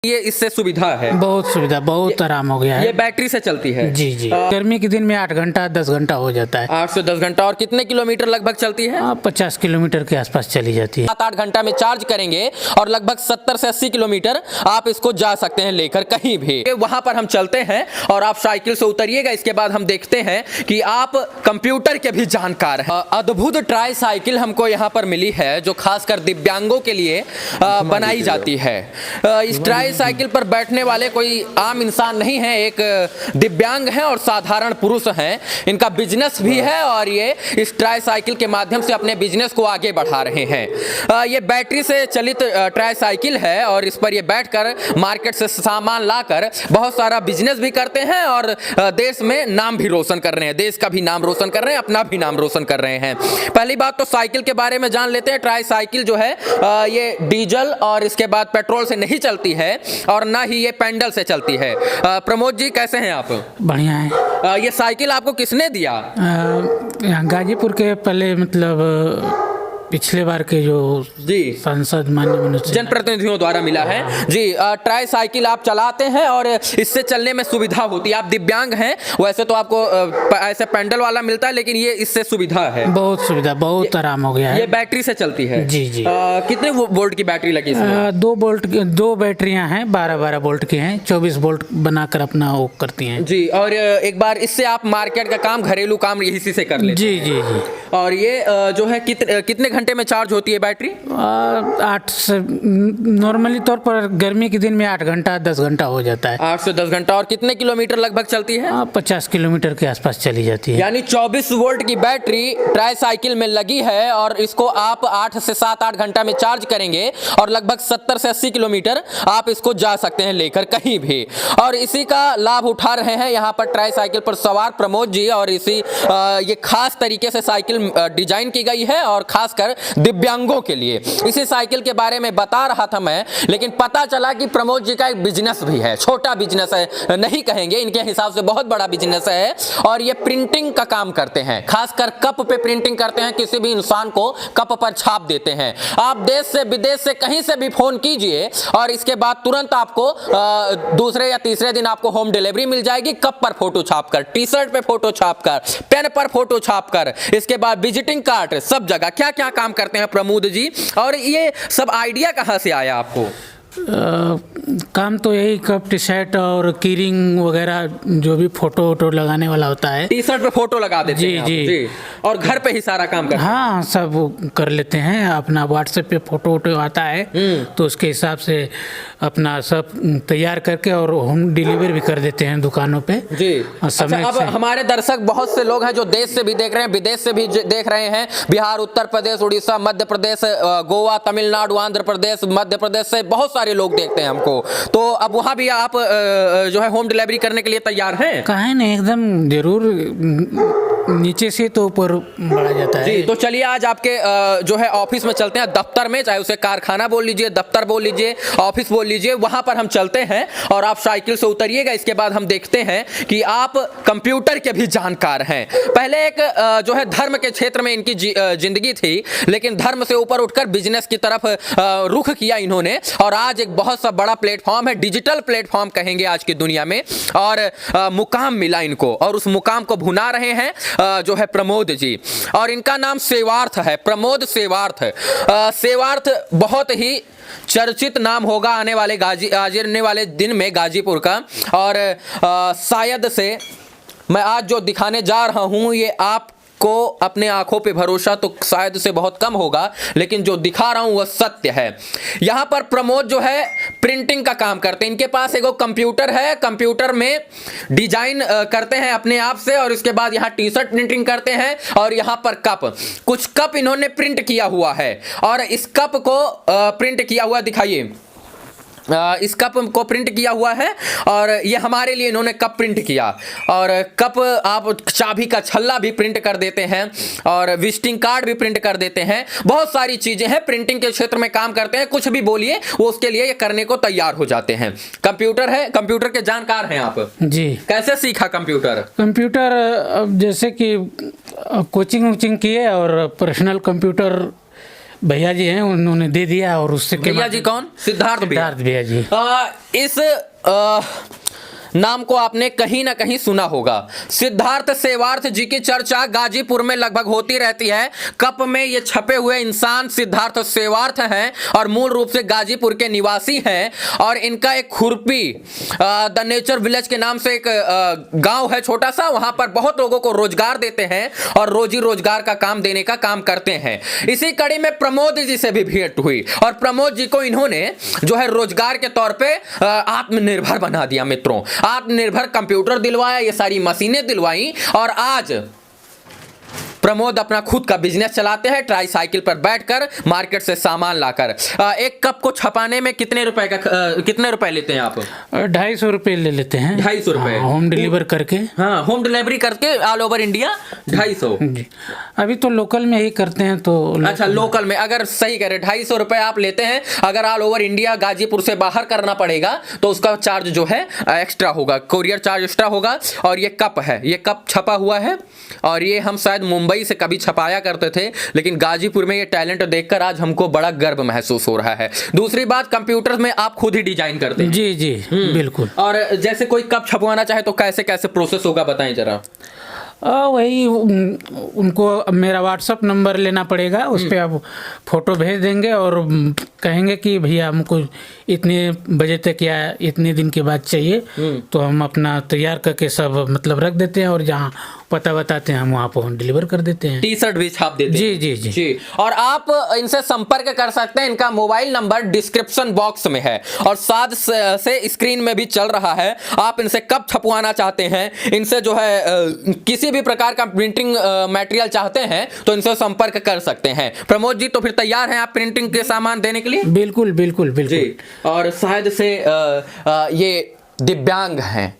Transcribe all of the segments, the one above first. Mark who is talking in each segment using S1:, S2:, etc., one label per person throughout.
S1: ये इससे सुविधा है,
S2: बहुत सुविधा, बहुत आराम हो गया है।
S1: ये बैटरी से चलती है।
S2: जी जी। गर्मी के दिन में 8 घंटा 10 घंटा हो जाता है।
S1: 8 से 10 घंटा। और कितने किलोमीटर लगभग चलती है?
S2: 50 किलोमीटर के आसपास चली जाती है।
S1: 7-8 घंटा में चार्ज करेंगे और लगभग 70 से 80 किलोमीटर आप इसको जा सकते हैं लेकर कहीं भी। वहां पर हम चलते हैं और आप साइकिल से उतरिएगा। इसके बाद हम देखते हैं कि आप कंप्यूटर के भी जानकार हैं। अद्भुत ट्राई साइकिल हमको यहाँ पर मिली है जो खासकर दिव्यांगों के लिए बनाई जाती है। इस ट्राई साइकिल पर बैठने वाले कोई आम इंसान नहीं है, एक दिव्यांग हैं और साधारण पुरुष हैं। इनका बिजनेस भी है और ये इस ट्राई साइकिल के माध्यम से अपने बिजनेस को आगे बढ़ा रहे हैं। ये बैटरी से चलित ट्राई साइकिल है और इस पर ये बैठकर मार्केट से सामान लाकर बहुत सारा बिजनेस भी करते हैं और देश में नाम भी रोशन कर रहे हैं, देश का भी नाम रोशन कर रहे हैं, अपना भी नाम रोशन कर रहे हैं। पहली बात तो साइकिल के बारे में जान लेते हैं। ट्राई साइकिल जो है ये डीजल और इसके बाद पेट्रोल से नहीं चलती है और ना ही ये पैडल से चलती है। प्रमोद जी कैसे हैं आप?
S2: बढ़िया है।
S1: ये साइकिल आपको किसने दिया?
S2: गाजीपुर के पहले मतलब पिछले बार के जो
S1: जी
S2: सांसद माननीय मनोज
S1: जनप्रतिनिधियों द्वारा मिला है जी। ट्राई साइकिल आप चलाते हैं और इससे चलने में सुविधा होती है। आप दिव्यांग हैं, वैसे तो आपको ऐसे पैडल वाला मिलता है लेकिन ये इससे सुविधा है,
S2: बहुत सुविधा, बहुत आराम हो गया है।
S1: ये बैटरी से चलती है।
S2: जी जी।
S1: कितने वोल्ट की बैटरी लगी इसमें?
S2: 2 बैटरियां हैं, 12 वोल्ट की हैं, 24 वोल्ट बनाकर अपना वो करती हैं
S1: जी। और एक बार इससे आप मार्केट का काम, घरेलू काम इसी से कर लेते हैं।
S2: जी जी जी।
S1: और ये जो है कितने घंटे में चार्ज होती है बैटरी?
S2: 8 से नॉर्मली तौर पर गर्मी के दिन में 8 घंटा 10 घंटा हो जाता है।
S1: 8 से 10 घंटा। और कितने किलोमीटर लगभग चलती है?
S2: 50 किलोमीटर के आसपास चली जाती है।
S1: यानी 24 वोल्ट की बैटरी ट्राई साइकिल में लगी है और इसको आप 8 से 7-8 घंटा में चार्ज करेंगे और लगभग 70 से 80 किलोमीटर आप इसको जा सकते हैं लेकर कहीं भी। और इसी का लाभ उठा रहे हैं यहाँ पर ट्राई साइकिल पर सवार प्रमोद जी। और इसी ये खास तरीके से साइकिल डिजाइन की गई है और खासकर दिव्यांगों के लिए। इसी साइकिल के बारे में बता रहा था मैं, लेकिन पता चला कि प्रमोद जी का एक बिजनेस भी है। छोटा बिजनेस है नहीं कहेंगे, इनके हिसाब से बहुत बड़ा बिजनेस है। और ये प्रिंटिंग का काम करते हैं, खासकर कप पे प्रिंटिंग करते हैं। किसी भी इंसान को कप पर छाप देते हैं। आप देश से विदेश से कहीं से भी फोन कीजिए और इसके बाद तुरंत आपको दूसरे या तीसरे दिन आपको होम डिलीवरी मिल जाएगी। कप पर फोटो छापकर, टी शर्ट पे फोटो छापकर, पेन पर फोटो छापकर, इसके बाद विजिटिंग कार्ड, सब जगह क्या क्या काम करते हैं प्रमोद जी। और ये सब आइडिया कहाँ से आया आपको?
S2: काम तो यही कप, टी शर्ट और कीरिंग वगैरह जो भी फोटो वोटो लगाने वाला होता है।
S1: टी शर्ट पे फोटो लगा देते
S2: जी
S1: हैं आप?
S2: जी
S1: जी। और घर पे ही सारा काम करते हैं?
S2: हाँ, सब कर लेते हैं। अपना व्हाट्सएप पे फोटो वोटो आता है तो उसके हिसाब से अपना सब तैयार करके और होम डिलीवरी भी कर देते हैं दुकानों पे
S1: जी। अच्छा, अब हमारे दर्शक बहुत से लोग हैं जो देश से भी देख रहे हैं, विदेश से भी देख रहे हैं। बिहार, उत्तर प्रदेश, उड़ीसा, मध्य प्रदेश, गोवा, तमिलनाडु, आंध्र प्रदेश, मध्य प्रदेश से बहुत सारे लोग देखते हैं हमको। तो अब वहाँ भी आप जो है होम डिलीवरी करने के लिए तैयार हैं?
S2: कहाँ नहीं, एकदम जरूर। नीचे से तो ऊपर बढ़ा जाता है
S1: जी। तो चलिए आज आपके जो है ऑफिस में चलते हैं, दफ्तर में, चाहे उसे कारखाना बोल लीजिए, दफ्तर बोल लीजिए, ऑफिस बोल लीजिए, वहां पर हम चलते हैं और आप साइकिल से उतरिएगा। इसके बाद हम देखते हैं कि आप कंप्यूटर के भी जानकार हैं। पहले एक जो है धर्म के क्षेत्र में इनकी जिंदगी थी, लेकिन धर्म से ऊपर उठकर बिजनेस की तरफ रुख किया इन्होंने और आज एक बहुत सा बड़ा प्लेटफॉर्म है, डिजिटल प्लेटफॉर्म कहेंगे आज की दुनिया में। और मुकाम मिला इनको और उस मुकाम को भुना रहे हैं जो है प्रमोद जी। और इनका नाम सेवार्थ है, प्रमोद सेवार्थ। सेवार्थ बहुत ही चर्चित नाम होगा आने वाले दिन में गाजीपुर का। और शायद से मैं आज जो दिखाने जा रहा हूं ये आप को अपने आंखों पे भरोसा तो शायद से बहुत कम होगा, लेकिन जो दिखा रहा हूं वह सत्य है। यहां पर प्रमोद जो है प्रिंटिंग का काम करते हैं। इनके पास एक कंप्यूटर है, कंप्यूटर में डिजाइन करते हैं अपने आप से और इसके बाद यहां टी शर्ट प्रिंटिंग करते हैं। और यहां पर कुछ कप इन्होंने प्रिंट किया हुआ है और इस कप को प्रिंट किया हुआ दिखाइए। इस कप को प्रिंट किया हुआ है और ये हमारे लिए इन्होंने कप प्रिंट किया। और कप आप चाबी का छल्ला भी प्रिंट कर देते हैं और विजिटिंग कार्ड भी प्रिंट कर देते हैं। बहुत सारी चीजें हैं, प्रिंटिंग के क्षेत्र में काम करते हैं। कुछ भी बोलिए वो उसके लिए ये करने को तैयार हो जाते हैं। कंप्यूटर है, कंप्यूटर के जानकार हैं आप
S2: जी।
S1: कैसे सीखा कंप्यूटर?
S2: कंप्यूटर जैसे कि कोचिंग वोचिंग किए और पर्सनल कंप्यूटर भैया जी हैं, उन्होंने दे दिया और उससे
S1: भैया जी कौन? सिद्धार्थ भैया।
S2: सिद्धार्थ भैया जी।
S1: इस नाम को आपने कहीं ना कहीं सुना होगा। सिद्धार्थ सेवार्थ जी की चर्चा गाजीपुर में लगभग होती रहती है। कप में ये छपे हुए इंसान सिद्धार्थ सेवार्थ हैं और मूल रूप से गाजीपुर के निवासी हैं और इनका एक खुरपी द नेचर विलेज के नाम से एक गांव है छोटा सा, वहां पर बहुत लोगों को रोजगार देते हैं और रोजी रोजगार का काम देने का काम करते हैं। इसी कड़ी में प्रमोद जी से भी भेंट हुई और प्रमोद जी को इन्होंने जो है रोजगार के तौर पे आत्मनिर्भर बना दिया मित्रों। आत्मनिर्भर कंप्यूटर दिलवाया, ये सारी मशीनें दिलवाई और आज प्रमोद अपना खुद का बिजनेस चलाते हैं, ट्राईसाइकिल पर बैठकर मार्केट से सामान लाकर। एक कप को छपाने में कितने रुपए लेते हैं आप?
S2: 250 रुपये ले लेते हैं।
S1: 250 रुपए
S2: होम डिलीवर करके।
S1: हाँ, होम डिलीवरी करके ऑल ओवर इंडिया 250
S2: जी। अभी तो लोकल में ही करते हैं तो
S1: अच्छा, लोकल में अगर सही कह रहे 250 रुपए आप लेते हैं। अगर ऑल ओवर इंडिया गाजीपुर से बाहर करना पड़ेगा तो उसका चार्ज जो है एक्स्ट्रा होगा, कोरियर चार्ज एक्स्ट्रा होगा। और ये कप है, ये कप छपा हुआ है और ये हम शायद मुंबई से कभी छपाया करते थे, लेकिन गाजीपुर में ये टैलेंट देखकर आज हमको बड़ा गर्व महसूस हो रहा है। दूसरी बात, कंप्यूटर में आप खुद ही डिजाइन करते हैं?
S2: जी जी बिल्कुल।
S1: और जैसे कोई कप छपवाना चाहे तो कैसे कैसे प्रोसेस होगा बताएं जरा।
S2: वही उनको मेरा व्हाट्सअप नंबर लेना पड़ेगा, उस पर आप फ़ोटो भेज देंगे और कहेंगे कि भैया हमको इतने बजे तक या इतने दिन के बाद चाहिए, तो हम अपना तैयार करके सब मतलब रख देते हैं और जहाँ पता बताते हैं हम वहाँ पर डिलीवर कर देते हैं।
S1: टी शर्ट भी छाप देते हैं?
S2: जी जी जी।
S1: और आप इनसे संपर्क कर सकते हैं, इनका मोबाइल नंबर डिस्क्रिप्शन बॉक्स में है और साथ से स्क्रीन में भी चल रहा है। आप इनसे कब छपवाना चाहते हैं, इनसे जो है किसी भी प्रकार का प्रिंटिंग मटेरियल चाहते हैं तो इनसे संपर्क कर सकते हैं। प्रमोद जी तो फिर तैयार हैं आप प्रिंटिंग के सामान देने के लिए?
S2: बिल्कुल बिल्कुल बिल्कुल
S1: जी। और शायद से ये दिव्यांग हैं,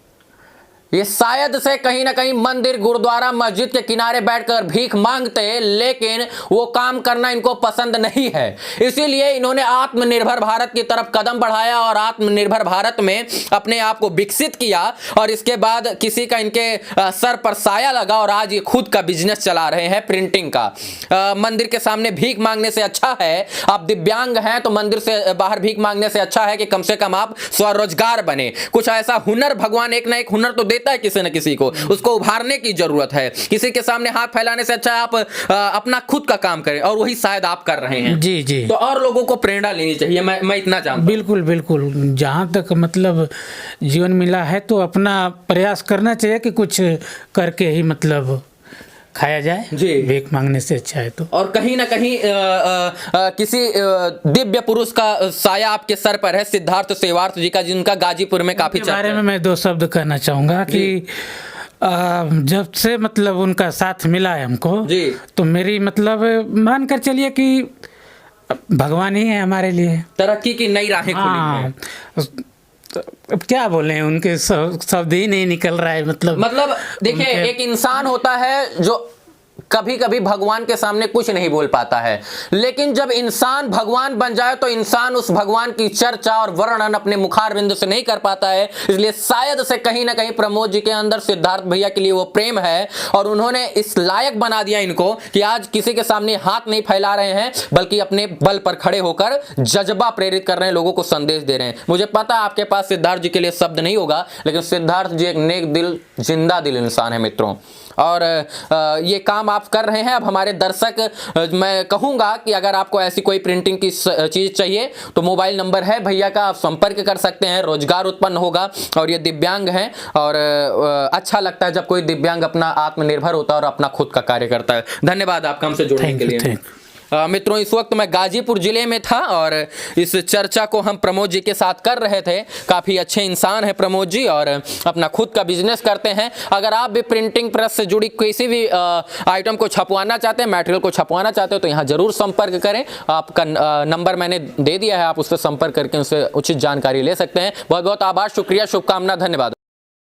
S1: ये शायद से कहीं ना कहीं मंदिर गुरुद्वारा मस्जिद के किनारे बैठकर भीख मांगते, लेकिन वो काम करना इनको पसंद नहीं है। इसीलिए इन्होंने आत्मनिर्भर भारत की तरफ कदम बढ़ाया और आत्मनिर्भर भारत में अपने आप को विकसित किया और इसके बाद किसी का इनके सर पर साया लगा और आज ये खुद का बिजनेस चला रहे हैं प्रिंटिंग का। मंदिर के सामने भीख मांगने से अच्छा है, आप दिव्यांग हैं तो मंदिर से बाहर भीख मांगने से अच्छा है कि कम से कम आप स्वरोजगार बने। कुछ ऐसा हुनर, भगवान एक ना एक हुनर तो है किसी न किसी को, उसको उभारने की जरूरत है। किसी के सामने हाथ फैलाने से अच्छा आप अपना खुद का काम करें और वही शायद आप कर रहे हैं।
S2: जी जी।
S1: तो और लोगों को प्रेरणा लेनी चाहिए, मैं इतना जानता हूं।
S2: बिल्कुल बिल्कुल। जहाँ तक मतलब जीवन मिला है तो अपना प्रयास करना चाहिए कि कुछ करके ही मतलब खाया जाए जी, भीख मांगने से अच्छा है तो। और
S1: कहीं ना कहीं किसी दिव्य पुरुष का साया आपके सर पर है, सिद्धार्थ सेवार्थ जी का, जिनका गाजीपुर में काफी चर्चा है।
S2: बारे में मैं 2 शब्द कहना चाहूँगा कि जब से मतलब उनका साथ मिला है हमको जी, तो मेरी मतलब मान कर चलिए कि भगवान ही है हमारे लिए।
S1: तरक्की की नई राहें खुली हैं।
S2: अब क्या बोले, उनके शब्द ही नहीं निकल रहा है। मतलब
S1: देखिए, एक इंसान होता है जो कभी कभी भगवान के सामने कुछ नहीं बोल पाता है, लेकिन जब इंसान भगवान बन जाए तो इंसान उस भगवान की चर्चा और वर्णन अपने मुखारविंद से नहीं कर पाता है। इसलिए शायद से कहीं ना कहीं प्रमोद जी के अंदर सिद्धार्थ भैया के लिए वो प्रेम है और उन्होंने इस लायक बना दिया इनको कि आज किसी के सामने हाथ नहीं फैला रहे हैं, बल्कि अपने बल पर खड़े होकर जज्बा प्रेरित कर रहे हैं, लोगों को संदेश दे रहे हैं। मुझे पता है आपके पास सिद्धार्थ जी के लिए शब्द नहीं होगा, लेकिन सिद्धार्थ जी एक नेक दिल, जिंदा दिल इंसान है मित्रों। और ये काम आप कर रहे हैं। अब हमारे दर्शक, मैं कहूँगा कि अगर आपको ऐसी कोई प्रिंटिंग की चीज़ चाहिए तो मोबाइल नंबर है भैया का, आप संपर्क कर सकते हैं, रोजगार उत्पन्न होगा। और ये दिव्यांग हैं और अच्छा लगता है जब कोई दिव्यांग अपना आत्मनिर्भर होता है और अपना खुद का कार्य करता है। धन्यवाद आपका हमसे जुड़ने के लिए। मित्रों, इस वक्त मैं गाजीपुर जिले में था और इस चर्चा को हम प्रमोद जी के साथ कर रहे थे। काफ़ी अच्छे इंसान हैं प्रमोद जी और अपना खुद का बिजनेस करते हैं। अगर आप भी प्रिंटिंग प्रेस से जुड़ी किसी भी आइटम को छपवाना चाहते हैं, मटेरियल को छपवाना चाहते हो तो यहाँ ज़रूर संपर्क करें। आपका नंबर मैंने दे दिया है, आप उस पर संपर्क करके उनसे उचित जानकारी ले सकते हैं। बहुत बहुत आभार, शुक्रिया, शुभकामना, धन्यवाद।